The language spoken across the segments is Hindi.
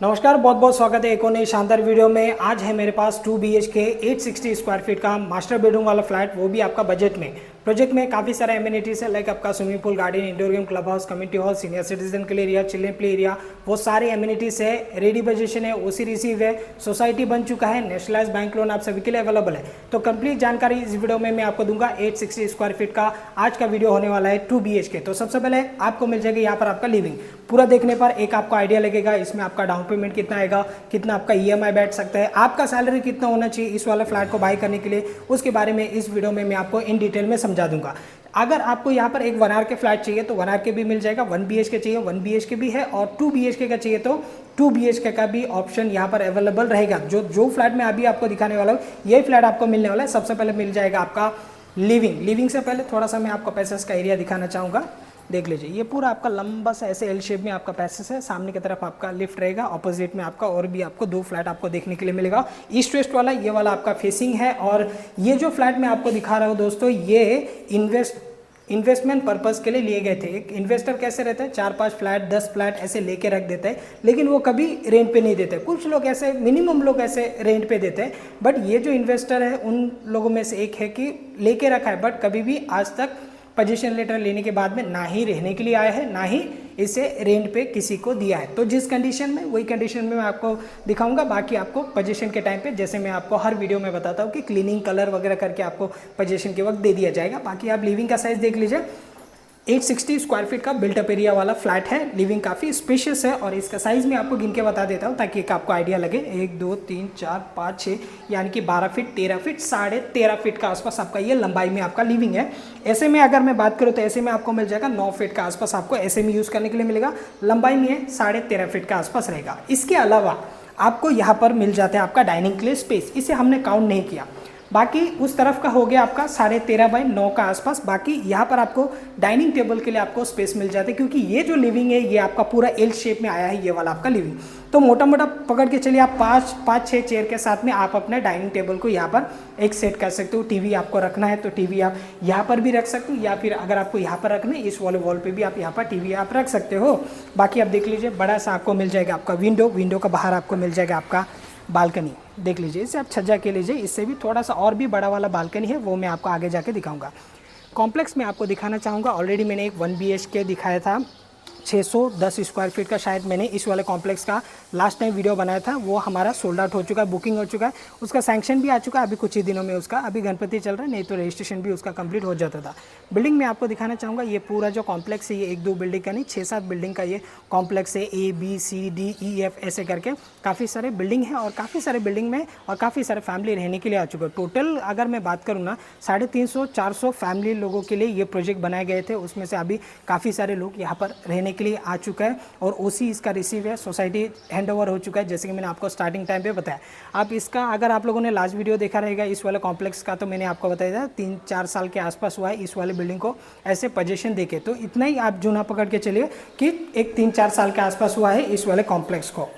नमस्कार, बहुत बहुत स्वागत है एक और नई शानदार वीडियो में। आज है मेरे पास 2 BHK 860 स्क्वायर फीट का मास्टर बेडरूम वाला फ्लैट, वो भी आपका बजट में। प्रोजेक्ट में काफ़ी सारे एमिनिटीज़ है, लाइक आपका swimming pool, garden, indoor game, club house, community hall, senior citizen के लिए एरिया, चिल्ड्रन प्ले एरिया, वो सारे एमिनिटीज़ है। रेडी पोजीशन है, ओसी रिसीव है, सोसाइटी बन चुका है, नेशनलाइज बैंक लोन आप सभी के लिए अवेलेबल है। तो कंप्लीट जानकारी इस वीडियो में मैं आपको दूंगा। 860 स्क्वायर फीट का आज का वीडियो होने वाला है 2 BHK। तो सबसे पहले आपको मिल जाएगी यहाँ पर आपका लिविंग। पूरा देखने पर एक आपको आइडिया लगेगा इसमें आपका डाउन पेमेंट कितना आएगा, कितना आपका EMI बैठ सकता है, आपका सैलरी कितना होना चाहिए इस वाले फ्लैट को बाय करने के लिए, उसके बारे में इस वीडियो में मैं आपको इन डिटेल में समझा दूंगा। अगर आपको यहाँ पर एक 1 आर फ्लैट चाहिए तो 1 आर भी मिल जाएगा, 1 BHK चाहिए 1 BHK भी है, और 2 BHK का चाहिए तो 2 BHK का भी ऑप्शन यहाँ पर अवेलेबल रहेगा। जो फ्लैट मैं अभी आपको दिखाने वाला हूँ यही फ्लैट आपको मिलने वाला है। सबसे पहले मिल जाएगा आपका लिविंग से पहले थोड़ा सा मैं आपको पैसेज का एरिया दिखाना चाहूँगा। देख लीजिए, ये पूरा आपका लंबा सा ऐसे एल शेप में आपका पैसेज है। सामने की तरफ आपका लिफ्ट रहेगा, ऑपोजिट में आपका और भी आपको 2 फ्लैट आपको देखने के लिए मिलेगा। ईस्ट वेस्ट वाला ये वाला आपका फेसिंग है, और ये जो फ्लैट मैं आपको दिखा रहा हूँ दोस्तों, ये इन्वेस्टमेंट पर्पस के लिए लिए गए थे। एक इन्वेस्टर कैसे रहते हैं, 4-5 फ्लैट 10 फ्लैट ऐसे लेके रख देते हैं, लेकिन वो कभी रेंट पे नहीं देते। कुछ लोग ऐसे, मिनिमम लोग ऐसे रेंट पे देते हैं, बट ये जो इन्वेस्टर है उन लोगों में से एक है कि लेके रखा है, बट कभी भी आज तक पोजीशन लेटर लेने के बाद में ना ही रहने के लिए आया है, ना ही इसे रेंट पे किसी को दिया है। तो जिस कंडीशन में, वही कंडीशन में मैं आपको दिखाऊंगा। बाकी आपको पोजीशन के टाइम पे, जैसे मैं आपको हर वीडियो में बताता हूँ कि क्लीनिंग, कलर वगैरह करके आपको पोजीशन के वक्त दे दिया जाएगा। बाकी आप लिविंग का साइज देख लीजिए, 860 स्क्वायर फीट का बिल्टअप एरिया वाला फ्लैट है। लिविंग काफ़ी स्पेशियस है, और इसका साइज़ मैं आपको गिन के बता देता हूँ ताकि एक आपको आइडिया लगे। 1 2 3 4 5 6 यानी कि 12 फीट, 13 फीट, 13.5 फीट का आसपास आपका ये लंबाई में आपका लिविंग है। ऐसे में अगर मैं बात करूँ तो ऐसे में आपको मिल जाएगा 9 फीट का आसपास आपको ऐसे में यूज़ करने के लिए मिलेगा। लंबाई में है 13.5 फीट का आसपास रहेगा। इसके अलावा आपको यहाँ पर मिल जाता है आपका डाइनिंग के लिए स्पेस, इसे हमने काउंट नहीं किया। बाकी उस तरफ का हो गया आपका 13.5 बाई 9 का आसपास। बाकी यहाँ पर आपको डाइनिंग टेबल के लिए आपको स्पेस मिल जाता है, क्योंकि ये जो लिविंग है ये आपका पूरा एल शेप में आया है, ये वाला आपका लिविंग। तो मोटा मोटा पकड़ के चलिए आप 5-6 चेयर के साथ में आप अपने डाइनिंग टेबल को यहाँ पर एक सेट कर सकते हो। टीवी आपको रखना है तो टीवी आप यहाँ पर भी रख सकते हो, या फिर अगर आपको यहाँ पर रखना है इस वाले वॉल पे भी आप यहाँ पर टीवी आप रख सकते हो। बाकी आप देख लीजिए, बड़ा सा आपको मिल जाएगा आपका विंडो का बाहर आपको मिल जाएगा आपका बालकनी। देख लीजिए, इसे आप छज्जा के लीजिए, इससे भी थोड़ा सा और भी बड़ा वाला बालकनी है, वो मैं आपको आगे जाके दिखाऊंगा। कॉम्प्लेक्स में आपको दिखाना चाहूँगा। ऑलरेडी मैंने एक 1 BHK दिखाया था 610 स्क्वायर फीट का, शायद मैंने इस वाले कॉम्प्लेक्स का लास्ट टाइम वीडियो बनाया था, वो हमारा सोल्ड आउट हो चुका है, बुकिंग हो चुका है, उसका सैंक्शन भी आ चुका है अभी कुछ ही दिनों में। उसका अभी गणपति चल रहा है, नहीं तो रजिस्ट्रेशन भी उसका कंप्लीट हो जाता था। बिल्डिंग में आपको दिखाना चाहूँगा, ये पूरा जो कॉम्प्लेक्स है ये 1-2 बिल्डिंग का नहीं, 6-7 बिल्डिंग का ये कॉम्प्लेक्स है। A B C D E F ऐसे करके काफ़ी सारे बिल्डिंग है, और काफ़ी सारे बिल्डिंग में और काफ़ी सारे फैमिली रहने के लिए आ चुके हैं। टोटल अगर मैं बात करूँ ना, 350-400 फैमिली लोगों के लिए ये प्रोजेक्ट बनाए गए थे, उसमें से अभी काफ़ी सारे लोग यहाँ पर रहने के लिए आ चुका है, और OC इसका रिसीव है, सोसाइटी हैंडओवर हो चुका है, जैसे कि मैंने आपको स्टार्टिंग टाइम पे बताया। आप इसका, अगर आप लोगों ने लास्ट वीडियो देखा रहेगा इस वाले कॉम्प्लेक्स का, तो मैंने आपको बताया था 3-4 साल के आसपास हुआ है इस वाले बिल्डिंग को ऐसे पोजीशन देके। तो इतना ही आप जूना पकड़ के चलिए कि एक 3-4 साल के आसपास हुआ है इस वाले कॉम्प्लेक्स को,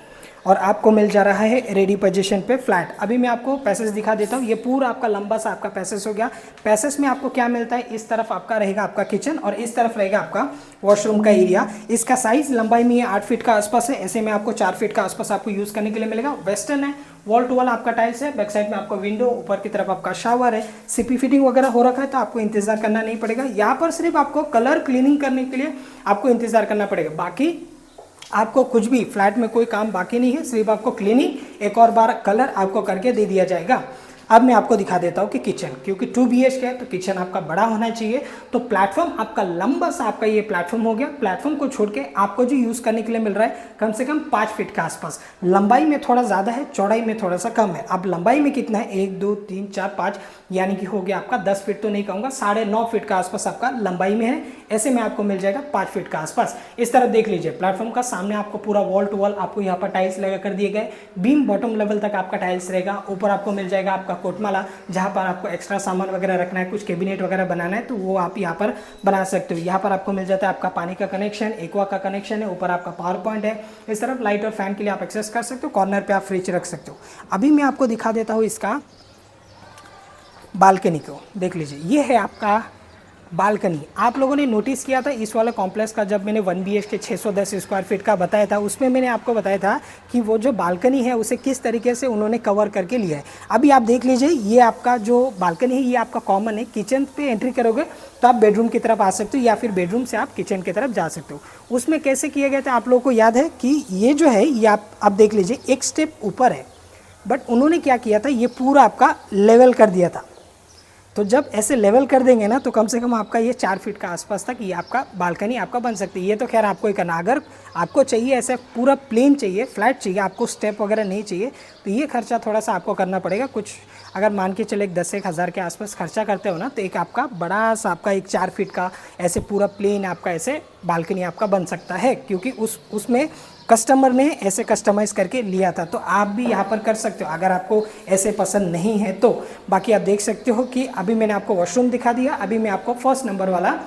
और आपको मिल जा रहा है रेडी पोजीशन पे फ्लैट। अभी मैं आपको पैसेज दिखा देता हूँ। ये पूरा आपका लंबा सा आपका पैसेज हो गया। पैसेज में आपको क्या मिलता है, इस तरफ आपका रहेगा आपका किचन, और इस तरफ रहेगा आपका वॉशरूम का एरिया। इसका साइज लंबाई में 8 फीट का आसपास है, ऐसे में आपको 4 फीट का आसपास आपको यूज़ करने के लिए मिलेगा। वेस्टर्न है, वॉल टू वॉल आपका टाइल्स है, बैक साइड में आपको विंडो, ऊपर की तरफ आपका शावर है, सीपी फिटिंग वगैरह हो रखा है, तो आपको इंतजार करना नहीं पड़ेगा। यहाँ पर सिर्फ आपको कलर क्लीनिंग करने के लिए आपको इंतजार करना पड़ेगा। बाकी आपको कुछ भी फ्लैट में कोई काम बाकी नहीं है, सिर्फ आपको क्लीनिंग, एक और बार कलर आपको करके दे दिया जाएगा। अब मैं आपको दिखा देता हूँ कि किचन, क्योंकि 2 BHK है तो किचन आपका बड़ा होना चाहिए। तो प्लेटफॉर्म आपका लंबा सा आपका ये प्लेटफॉर्म हो गया। प्लेटफॉर्म को छोड़ के आपको जो यूज़ करने के लिए मिल रहा है कम से कम 5 फीट का आसपास। लंबाई में थोड़ा ज़्यादा है, चौड़ाई में थोड़ा सा कम है। अब लंबाई में कितना है, 1 2 3 4 5, यानी कि हो गया आपका 10 फीट तो नहीं कहूँगा, 9.5 फीट का आसपास आपका लंबाई में है। ऐसे में आपको मिल जाएगा 5 फीट का आसपास। इस तरफ देख लीजिए, प्लेटफॉर्म का सामने आपको पूरा वॉल टू वॉल आपको यहाँ पर टाइल्स लगा कर दिए गए। बीम बॉटम लेवल तक आपका टाइल्स रहेगा। ऊपर आपको मिल जाएगा आपका कोटमाला, जहाँ पर आपको एक्स्ट्रा सामान वगैरह रखना है, कुछ कैबिनेट वगैरह बनाना है, तो वो आप यहाँ पर बना सकते हो। यहाँ पर आपको मिल जाता है आपका पानी का कनेक्शन, एक्वा का कनेक्शन है, ऊपर आपका पावर पॉइंट है। इस तरफ लाइट और फैन के लिए आप एक्सेस कर सकते हो। कॉर्नर पे आप फ्रिज रख सकते हो। अभी मैं आपको दिखा देता हूँ इसका बालकनी को। देख लीजिए, ये है आपका बालकनी आप लोगों ने नोटिस किया था इस वाले कॉम्प्लेक्स का, जब मैंने 1 BHK 610 स्क्वायर फीट का बताया था, उसमें मैंने आपको बताया था कि वो जो बालकनी है उसे किस तरीके से उन्होंने कवर करके लिया है। अभी आप देख लीजिए, ये आपका जो बालकनी है ये आपका कॉमन है। किचन पे एंट्री करोगे तो आप बेडरूम की तरफ आ सकते हो या फिर बेडरूम से आप किचन की तरफ जा सकते हो। उसमें कैसे किया गया था आप लोगों को याद है कि ये जो है ये आप देख लीजिए एक स्टेप ऊपर है, बट उन्होंने क्या किया था ये पूरा आपका लेवल कर दिया था। तो जब ऐसे लेवल कर देंगे ना तो कम से कम आपका ये 4 फीट का आसपास तक ये आपका बालकनी आपका बन सकती है। ये तो खैर आपको ही करना, अगर आपको चाहिए ऐसे पूरा प्लेन चाहिए, फ्लैट चाहिए, आपको स्टेप वगैरह नहीं चाहिए, तो ये खर्चा थोड़ा सा आपको करना पड़ेगा। कुछ अगर मान के चले 10-1 हज़ार के आसपास खर्चा करते हो ना, तो एक आपका बड़ा सा आपका एक 4 फीट का ऐसे पूरा प्लेन आपका ऐसे बालकनी आपका बन सकता है, क्योंकि उसमें कस्टमर ने ऐसे कस्टमाइज़ करके लिया था। तो आप भी यहाँ पर कर सकते हो अगर आपको ऐसे पसंद नहीं है तो। बाकी आप देख सकते हो कि अभी मैंने आपको वॉशरूम दिखा दिया, अभी मैं आपको फर्स्ट नंबर वाला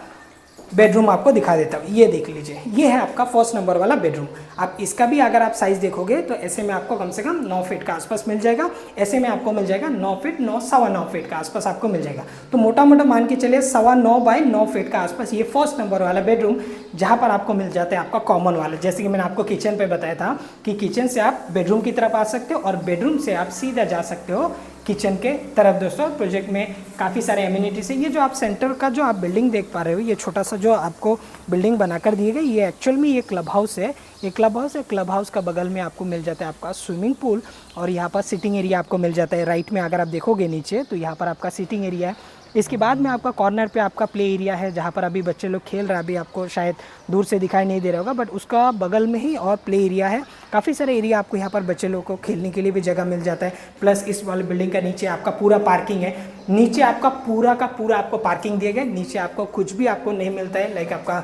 बेडरूम आपको दिखा देता हूँ। ये देख लीजिए, ये है आपका फर्स्ट नंबर वाला बेडरूम। आप इसका भी अगर आप साइज़ देखोगे तो ऐसे में आपको कम से कम 9 फीट का आसपास मिल जाएगा। ऐसे में आपको मिल जाएगा 9 फीट, 9 फीट का आसपास आपको मिल जाएगा। तो मोटा मोटा मान के चलिए 9.25 बाई 9 फीट का आसपास ये फर्स्ट नंबर वाला बेडरूम, जहाँ पर आपको मिल जाता है आपका कॉमन वाला। जैसे कि मैंने आपको किचन पर बताया था कि किचन से आप बेडरूम की तरफ आ सकते हो और बेडरूम से आप सीधा जा सकते हो किचन के तरफ। दोस्तों प्रोजेक्ट में काफ़ी सारे एमिनिटीज है। ये जो आप सेंटर का जो आप बिल्डिंग देख पा रहे हो, ये छोटा सा जो आपको बिल्डिंग बनाकर दी गई, ये एक्चुअल में ये क्लब हाउस है। ये क्लब हाउस है, क्लब हाउस का बगल में आपको मिल जाता है आपका स्विमिंग पूल और यहाँ पर सिटिंग एरिया आपको मिल जाता है। राइट में अगर आप देखोगे नीचे तो यहाँ पर आपका सिटिंग एरिया है। इसके बाद में आपका कॉर्नर पे आपका प्ले एरिया है, जहाँ पर अभी बच्चे लोग खेल रहे हैं। अभी आपको शायद दूर से दिखाई नहीं दे रहा होगा, बट उसका बगल में ही और प्ले एरिया है। काफ़ी सारे एरिया आपको यहाँ पर बच्चे लोग को खेलने के लिए भी जगह मिल जाता है। प्लस इस वाले बिल्डिंग का नीचे आपका पूरा पार्किंग है। नीचे आपका पूरा का पूरा आपको पार्किंग दिया गया। नीचे आपको कुछ भी आपको नहीं मिलता है, लाइक आपका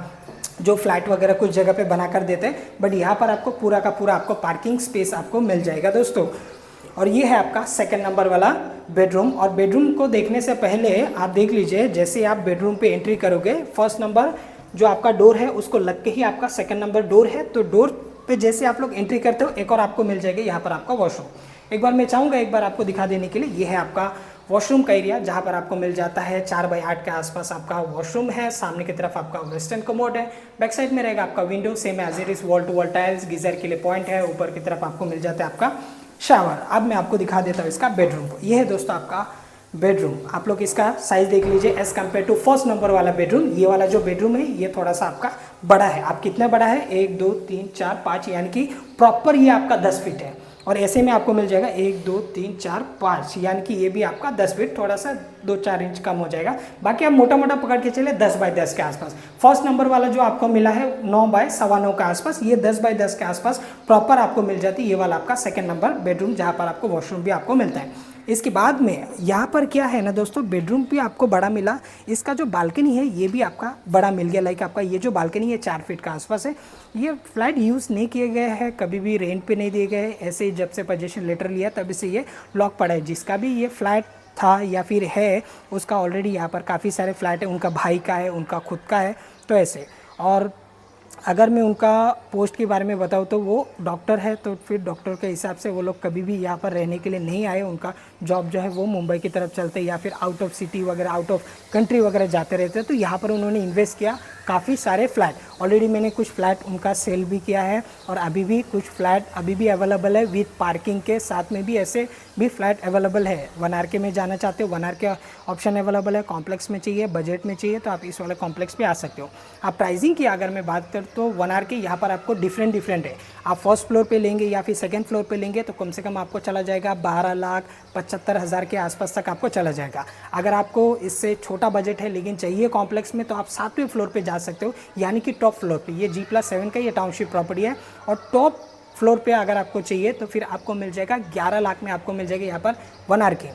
जो फ्लैट वगैरह कुछ जगह पे बना कर देते हैं, बट यहाँ पर आपको पूरा का पूरा आपको पार्किंग स्पेस आपको मिल जाएगा दोस्तों। और ये है आपका सेकंड नंबर वाला बेडरूम। और बेडरूम को देखने से पहले आप देख लीजिए, जैसे आप बेडरूम पे एंट्री करोगे, फर्स्ट नंबर जो आपका डोर है उसको लग के ही आपका सेकंड नंबर डोर है। तो डोर पे जैसे आप लोग एंट्री करते हो, एक और आपको मिल जाएगा यहाँ पर आपका वॉशरूम। एक बार मैं चाहूँगा एक बार आपको दिखा देने के लिए, ये है आपका वॉशरूम का एरिया, जहाँ पर आपको मिल जाता है 4 बाई 8 के आसपास आपका वॉशरूम है। सामने की तरफ आपका वेस्टर्न कमोड है, बैक साइड में रहेगा आपका window, same as it is wall to wall tiles, geyser के लिए पॉइंट है। ऊपर की तरफ आपको मिल जाता है आपका शावर। अब मैं आपको दिखा देता हूँ इसका बेडरूम को। ये है दोस्तों आपका बेडरूम। आप लोग इसका साइज देख लीजिए as compare to first number वाला बेडरूम। ये वाला जो बेडरूम है ये थोड़ा सा आपका बड़ा है। आप कितना बड़ा है, 1 2 3 4 5, यानी कि प्रॉपर ये आपका 10 फीट है। और ऐसे में आपको मिल जाएगा 1 2 3 4 5, यानी कि ये भी आपका 10 फीट, थोड़ा सा 2-4 इंच कम हो जाएगा। बाकी आप मोटा मोटा पकड़ के चले 10 बाई 10 के आसपास। फर्स्ट नंबर वाला जो आपको मिला है 9 बाई 9.25 के आसपास, ये 10 बाई 10 के आसपास प्रॉपर आपको मिल जाती है। ये वाला आपका सेकंड नंबर बेडरूम, जहाँ पर आपको वॉशरूम भी आपको मिलता है। इसके बाद में यहाँ पर क्या है ना दोस्तों, बेडरूम भी आपको बड़ा मिला। इसका जो बालकनी है ये भी आपका बड़ा मिल गया। लाइक आपका ये जो बालकनी है 4 फीट का आसपास है। ये फ्लैट यूज़ नहीं किए गए हैं, कभी भी रेंट पे नहीं दिए गए, ऐसे ही जब से पोजीशन लेटर लिया तभी से ये लॉक पड़ा है। जिसका भी ये फ्लैट था या फिर है, उसका ऑलरेडी यहाँ पर काफ़ी सारे फ्लैट है, उनका भाई का है, उनका खुद का है, तो ऐसे। और अगर मैं उनका पोस्ट के बारे में बताऊँ तो वो डॉक्टर है, तो फिर डॉक्टर के हिसाब से वो लोग कभी भी यहाँ पर रहने के लिए नहीं आए। उनका जॉब जो है वो मुंबई की तरफ चलते या फिर आउट ऑफ सिटी वगैरह, आउट ऑफ कंट्री वगैरह जाते रहते हैं। तो यहाँ पर उन्होंने इन्वेस्ट किया काफ़ी सारे फ्लैट। ऑलरेडी मैंने कुछ फ्लैट उनका सेल भी किया है और अभी भी कुछ फ्लैट अभी भी अवेलेबल है विद पार्किंग के साथ में भी। ऐसे भी फ्लैट अवेलेबल है। 1 RK में जाना चाहते हो 1 RK ऑप्शन अवेलेबल है। कॉम्प्लेक्स में चाहिए, बजट में चाहिए, तो आप इस वाले कॉम्प्लेक्स पे आ सकते हो। आप प्राइसिंग की अगर मैं बात करूँ तो 1 RK यहाँ पर आपको डिफरेंट है। आप फर्स्ट फ्लोर पे लेंगे या फिर सेकंड फ्लोर पे लेंगे तो कम से कम आपको चला जाएगा 12,75,000 के आसपास तक आपको चला जाएगा। अगर आपको इससे छोटा बजट है लेकिन चाहिए कॉम्प्लेक्स में, तो आप 7वें फ्लोर पे जा सकते हो, यानी कि टॉप फ्लोर पे। ये G+7 का ये टाउनशिप प्रॉपर्टी है और टॉप फ्लोर पे अगर आपको चाहिए तो फिर आपको मिल जाएगा 11 लाख में आपको मिल जाएगा यहाँ पर 1 RK।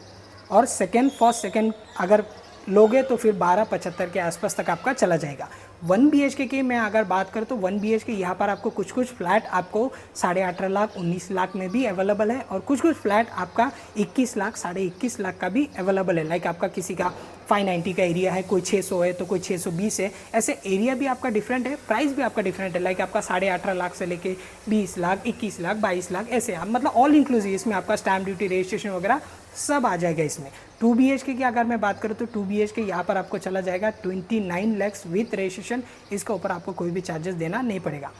और फर्स्ट सेकंड अगर लोगे तो फिर 12,75 के आसपास तक आपका चला जाएगा। 1 BHK की मैं अगर बात करूँ तो 1 BHK यहाँ पर आपको कुछ फ्लैट आपको 18.5 लाख 19 लाख में भी अवेलेबल है, और कुछ फ्लैट आपका 21 लाख 21.5 लाख का भी अवेलेबल है। लाइक आपका किसी का 590 का एरिया है, कोई 600 है तो कोई 620 है, ऐसे एरिया भी आपका डिफरेंट है, प्राइस भी आपका डिफरेंट है। लाइक आपका 18.5 लाख से लेके 20 लाख 21 लाख 22 लाख ऐसे आप मतलब ऑल इंक्लूसिव, इसमें आपका स्टैम्प ड्यूटी रजिस्ट्रेशन वगैरह सब आ जाएगा इसमें। 2 BHK की अगर मैं बात करूँ तो 2 BHK यहाँ पर आपको चला जाएगा 29 लाख विथ रजिस्ट्रेशन, इसके ऊपर आपको कोई भी चार्जेस देना नहीं पड़ेगा।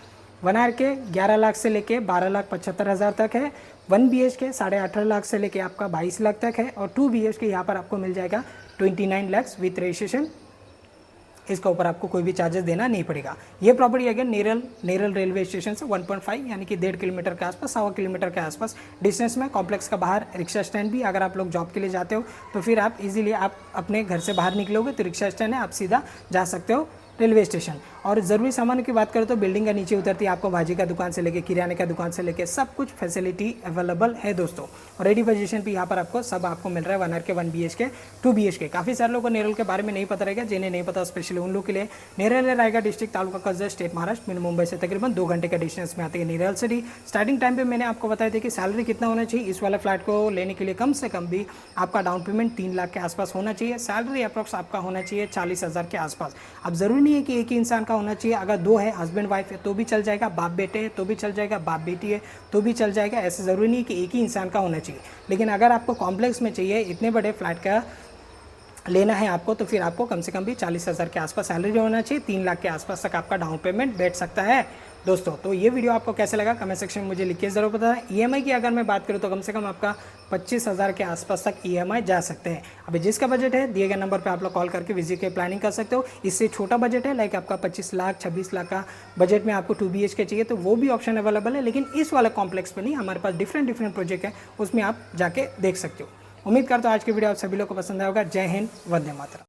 1 RK 11 लाख से लेके 12,75,000 तक है, 1 BHK 18.5 लाख से लेके आपका 22 लाख तक है, और 2 BHK यहाँ पर आपको मिल जाएगा 29 लाख विथ रजिस्ट्रेशन, इसका ऊपर आपको कोई भी चार्जेस देना नहीं पड़ेगा। ये property again Neral railway station से 1.5 यानी कि 1.5 किलोमीटर के आसपास, 1.25 किलोमीटर के आसपास डिस्टेंस में। कॉम्प्लेक्स का बाहर रिक्शा स्टैंड भी, अगर आप लोग जॉब के लिए जाते हो तो फिर आप इजीली आप अपने घर से बाहर निकलोगे तो रिक्शा स्टैंड है, आप सीधा जा सकते हो रेलवे स्टेशन। और ज़रूरी सामान की बात करें तो बिल्डिंग का नीचे उतरती है आपको भाजी का दुकान से लेके किराने का दुकान से लेके सब कुछ फैसिलिटी अवेलेबल है दोस्तों। और रेडी पोजीशन पे यहाँ पर आपको सब आपको मिल रहा है 1 RK 1 BHK 2 BHK। काफ़ी सारे लोगों को नेरल के बारे में नहीं पता रहेगा, जिन्हें नहीं पता स्पेशली उन लोग के लिए नेरल है रायगढ़ डिस्ट्रिक्ट, तालुका कर्जत, स्टेट महाराष्ट्र में, मुंबई से तकरीबन 2 घंटे का डिस्टेंस में आती है नेरल सिटी। स्टार्टिंग टाइम पर मैंने आपको बताया था कि सैलरी कितना होना चाहिए इस वाले फ्लैट को लेने के लिए, कम से कम भी आपका डाउन पेमेंट 3 लाख के आसपास होना चाहिए, सैलरी अप्रॉक्स आपका होना चाहिए 40,000 के आसपास। अब ज़रूरी नहीं है कि एक ही इंसान का होना चाहिए, अगर 2 है हस्बैंड वाइफ है तो भी चल जाएगा, बाप बेटे है तो भी चल जाएगा, बाप बेटी है तो भी चल जाएगा, ऐसे ज़रूरी नहीं कि एक ही इंसान का होना चाहिए। लेकिन अगर आपको कॉम्प्लेक्स में चाहिए, इतने बड़े फ्लैट का लेना है आपको, तो फिर आपको कम से कम भी 40,000 के आसपास सैलरी होना चाहिए, 3 लाख के आसपास तक आपका डाउन पेमेंट बैठ सकता है दोस्तों। तो ये वीडियो आपको कैसे लगा कमेंट सेक्शन में मुझे लिख के ज़रूर बताना। EMI की अगर मैं बात करूँ तो कम से कम आपका 25,000 के आसपास तक EMI जा सकते हैं। अभी जिसका बजट है दिए गए नंबर पे आप लोग कॉल करके विजिट की प्लानिंग कर सकते हो। इससे छोटा बजट है लाइक आपका 25 लाख 26 लाख का बजट में आपको 2 BHK चाहिए तो वो भी ऑप्शन अवेलेबल है, लेकिन इस वाले कॉम्प्लेक्स पर नहीं, हमारे पास डिफरेंट प्रोजेक्ट है, उसमें आप जाके देख सकते हो। उम्मीद करता हूँ आज की वीडियो आप सभी लोग को पसंद आएगा। जय हिंद, वंदे मातरम।